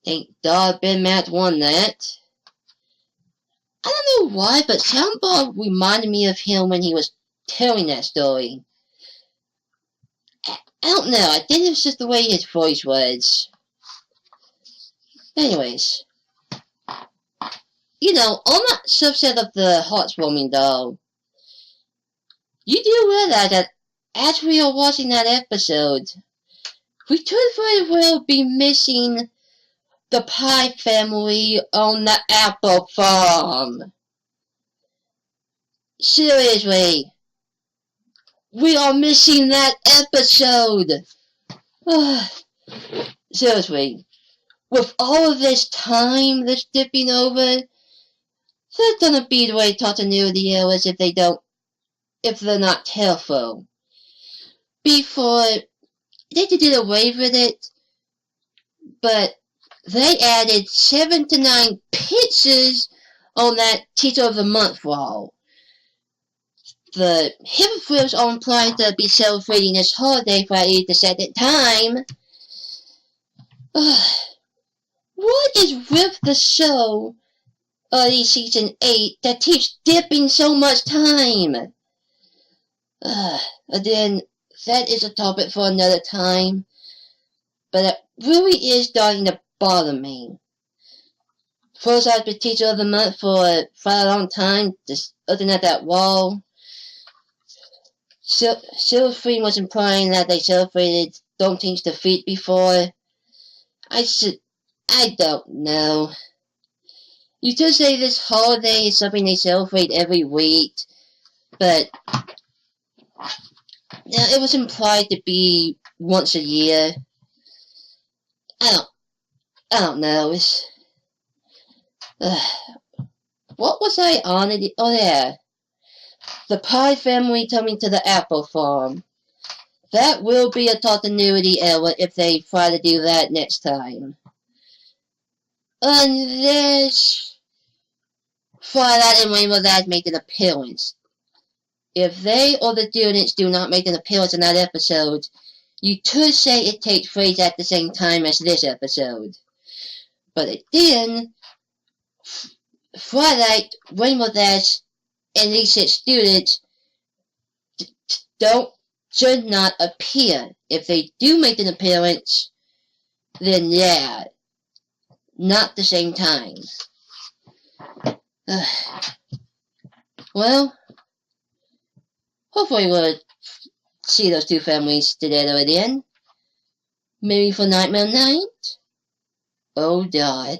Thank God Ben Matt won that. I don't know why, but Soundbar reminded me of him when he was telling that story. I don't know, I think it was just the way his voice was. Anyways, you know, on that subset of the heartwarming doll, you do realize that as we are watching that episode, we could very well be missing the Pie family on the apple farm. Seriously, we are missing that episode. Seriously, with all of this time that's dipping over, that's gonna be the way continuity is if they're not careful. Before, they did away with it, but they added 7 to 9 pictures on that Teacher of the Month wall. the Hearth are implied to be celebrating this holiday Friday the second time. What is with the show, season 8, that keeps dipping so much time? Then, that is a topic for another time. But it really is starting to bother me. First, I've been Teacher of the Month for quite a long time, just looking at that wall. FIM was implying that they celebrated Don't Teach Defeat before. I don't know. You could say this holiday is something they celebrate every week, but it was implied to be once a year. I don't know. What was I on? Oh yeah. The Pie family coming to the apple farm. That will be a continuity error if they try to do that next time. Unless Twilight and Rainbow Dash make an appearance. If they or the students do not make an appearance in that episode, you could say it takes place at the same time as this episode. But again, Twilight, Rainbow Dash, and these 6 students should not appear. If they do make an appearance, then yeah, not the same time. Well, hopefully we'll see those 2 families together again. Maybe for Nightmare Night? Oh God.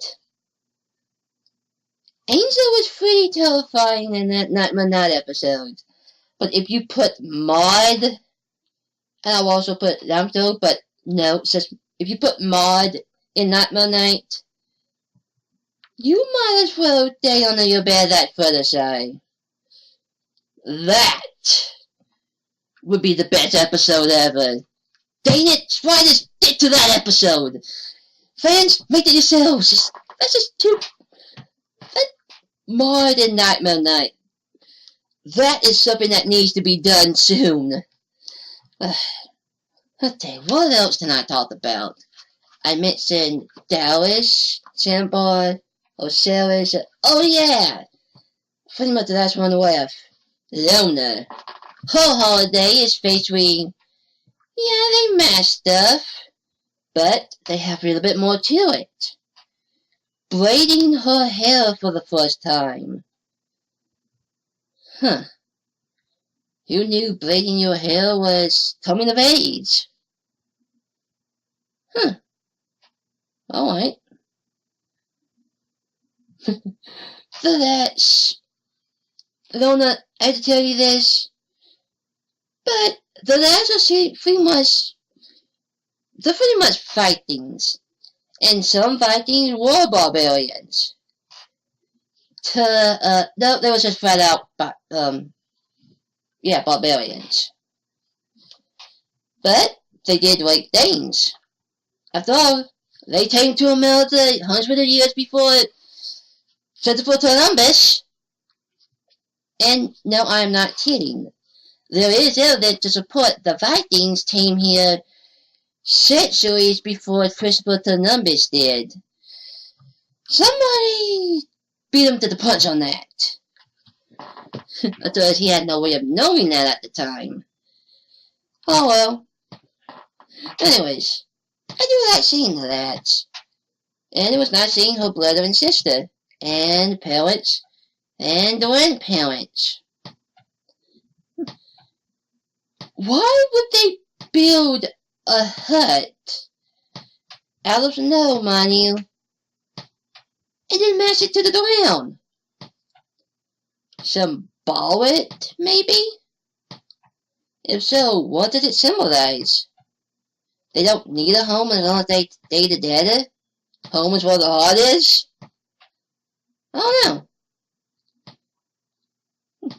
Angel was pretty terrifying in that Nightmare Night episode. But if you put Maud, and I'll also put Lamto, but no, it's just, if you put Maud in Nightmare Night, you might as well stay under your bed that further side. That would be the best episode ever. Dang it, writers, get to that episode. Fans, make it yourselves. That's just too... Maud and Nightmare Night. That is something that needs to be done soon. Okay, what else can I talk about? I mentioned Dallas, Sandbar, Osiris. Oh yeah! Pretty much the last one left. Lona. Her holiday is featuring... Yeah, they match stuff. But they have a little bit more to it. Braiding her hair for the first time. Huh. Who knew braiding your hair was coming of age? Huh. Alright. So that's... Lona, I had to tell you this. But the last are pretty much Vikings. And some Vikings were barbarians. No, they were just flat out, barbarians. But they did like Danes. After all, they came to America hundreds of years before Christopher Columbus. And no, I'm not kidding. There is evidence to support the Vikings came here centuries before Christopher Columbus did. Somebody beat him to the punch on that. Otherwise, he had no way of knowing that at the time. Oh well. Anyways, I do like seeing that. And it was nice seeing her brother and sister, and parents, and grandparents. Why would they build a hut out of snow, mind you, and then mash it to the ground? Symbol it, maybe? If so, what does it symbolize? They don't need a home as long as they stay together? Home is where the heart is? I don't know.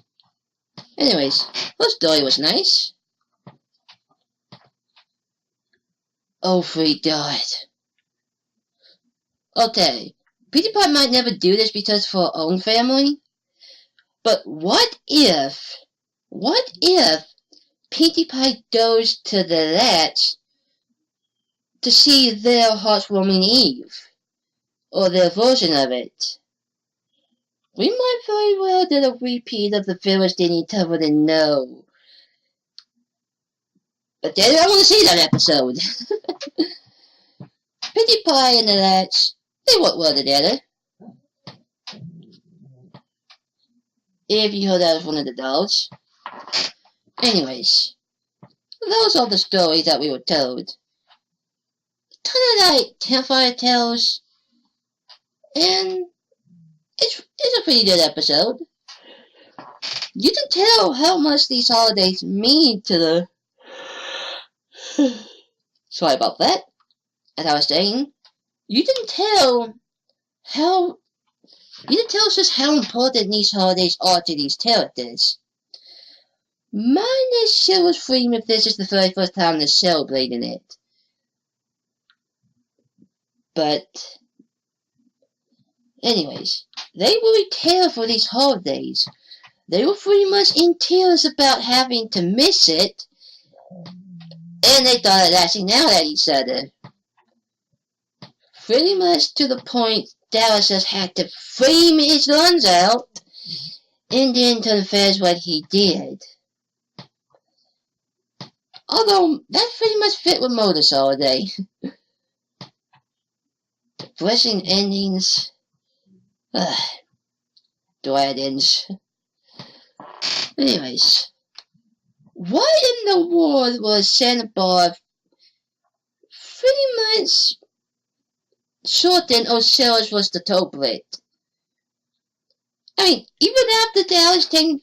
Anyways, her story was nice. Oh, free God. Okay, Peter Pan might never do this because for her own family, but what if What if Pinkie Pie goes to the latch to see their heartwarming Eve, or their version of it? We might very well get a repeat of the village didn't cover the no. But then I want to see that episode. Pinkie Pie and the latch, they work well together. If you heard that was one of the dolls. Anyways, those are the stories that we were told. Kind of like campfire tales, and it's a pretty good episode. You can tell how much these holidays mean to the... Sorry about that. As I was saying, you can tell just how important these holidays are to these characters. Minus Silver's Freedom if this is the very first time they're celebrating it. But, anyways, they really care for these holidays. They were pretty much in tears about having to miss it, and they thought of lashing out at each other. Pretty much to the point Dallas just had to frame his lungs out and then confess what he did. Although, that pretty much fit with Motor's holiday. Depressing endings. Glad ends. Anyways. Why in the world was Santa Claus pretty much shortened O'Sellers was the toe blade? I mean, even after Dallas taking...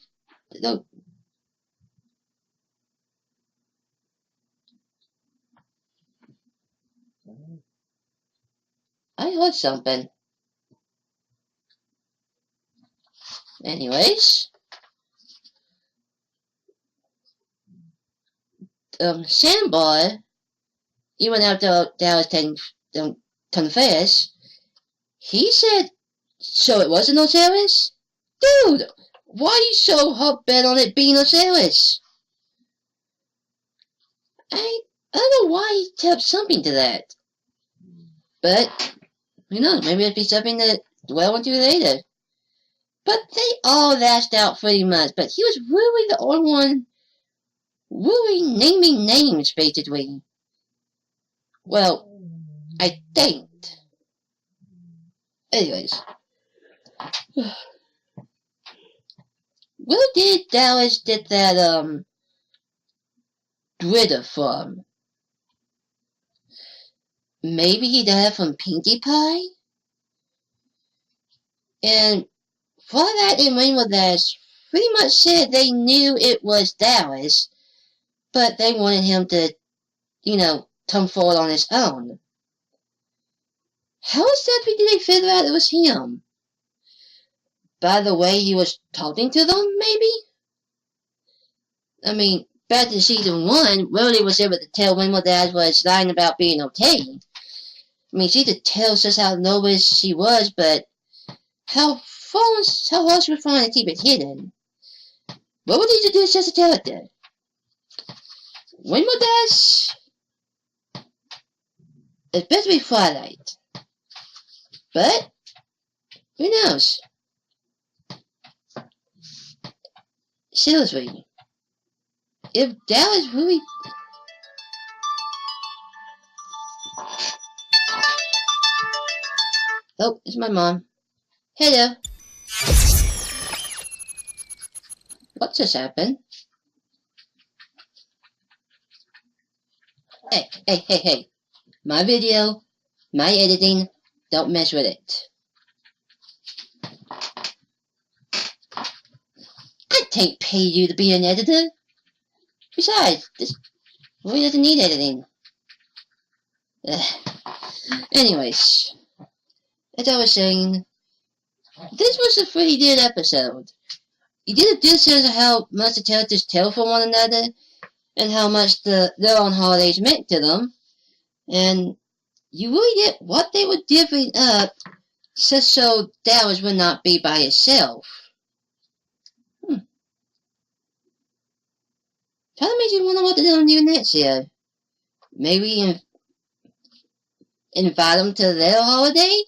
I heard something. Anyways. Sandbar, even after Dallas taking confess, he said, so it wasn't Osiris? Dude, why are you so hot bent on it being Osiris? I don't know why he kept something to that. But, who knows, maybe it'd be something to dwell into later. But they all lashed out pretty much, but he was really the only one really naming names, basically. Well, I think. Anyways. Where did Dallas get that, glitter from? Maybe he got it from Pinkie Pie? And for that in Rainbow Dash pretty much said they knew it was Dallas, but they wanted him to, come forward on his own. How exactly did they figure out it was him? By the way he was talking to them, maybe? I mean, back in Season 1, Rhodey was able to tell when Dad was lying about being okay. I mean, she could tell just how nervous she was, but how hard she was trying to keep it hidden. What would you do as a character? Rainbow Dash, especially Twilight. But, who knows? Seriously, if Dallas really... Oh, it's my mom. Hello. What just happened? Hey. My video, my editing, don't mess with it. I can't pay you to be an editor. Besides, this really doesn't need editing. Anyways, as I was saying, this was a pretty good episode. You did a good sense of how much the characters tell from one another, and how much their own holidays meant to them, and you really get what they were giving up just so Dallas would not be by himself. Kind of makes you wonder what they're gonna do next year. Maybe invite them to their holiday?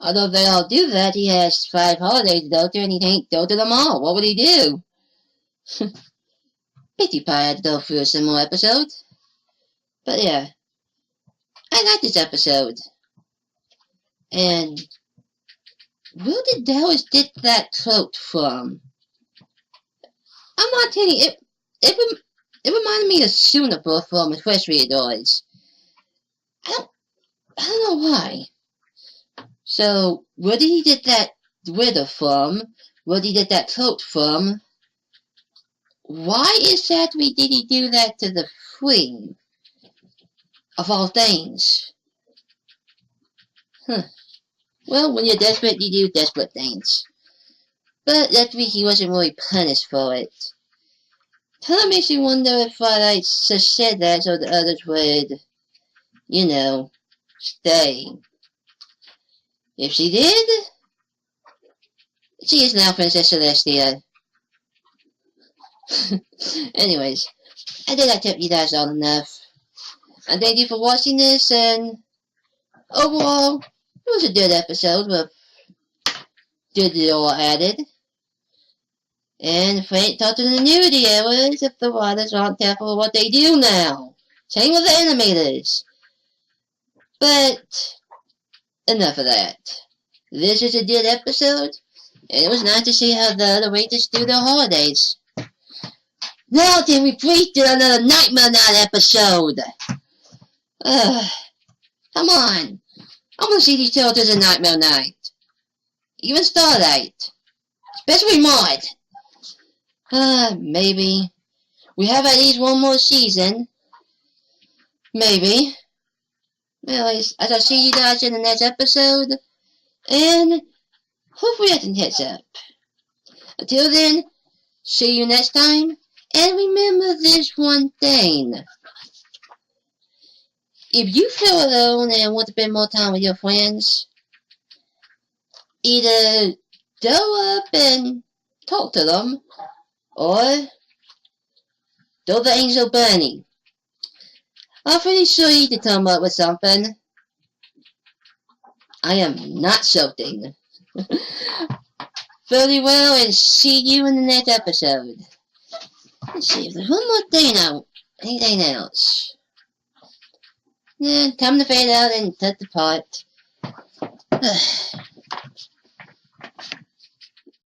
Although if they all do that, he has 5 holidays to go to and he can't go to them all. What would he do? Pity Pie had to go through some more episodes. But yeah, I like this episode. And where did Dallas get that coat from? I'm not telling you, it reminded me of Suniper from Fresh Readers. I don't know why. So, where did he get that glitter from? Where did he get that coat from? Why exactly did he do that to the FIM? Of all things. Well, when you're desperate, you do desperate things. But that week he wasn't really punished for it. Kind of makes you wonder if I just said that so the others would, you know, stay. If she did, she is now Princess Celestia. Anyways, I think I tipped you guys all enough. And thank you for watching this, and overall, it was a good episode with good lore added. And if we ain't touching the nudity areas, if the writers aren't careful what they do now. Same with the animators. But enough of that. This is a good episode, and it was nice to see how the other races do their holidays. Now can we please do another Nightmare Night episode? Come on. I want to see these characters in Nightmare Night. Even Starlight. Especially Maud. Maybe. We have at least one more season. Maybe. Anyways, I shall see you guys in the next episode. And hopefully I can catch up. Until then, see you next time. And remember this one thing. If you feel alone and want to spend more time with your friends, either go up and talk to them, or throw the Angel Bunny. I'm pretty sure you can come up with something. I am not joking. Very well, and see you in the next episode. Let's see if there's one more thing now. Anything else? Time to fade out and cut the part.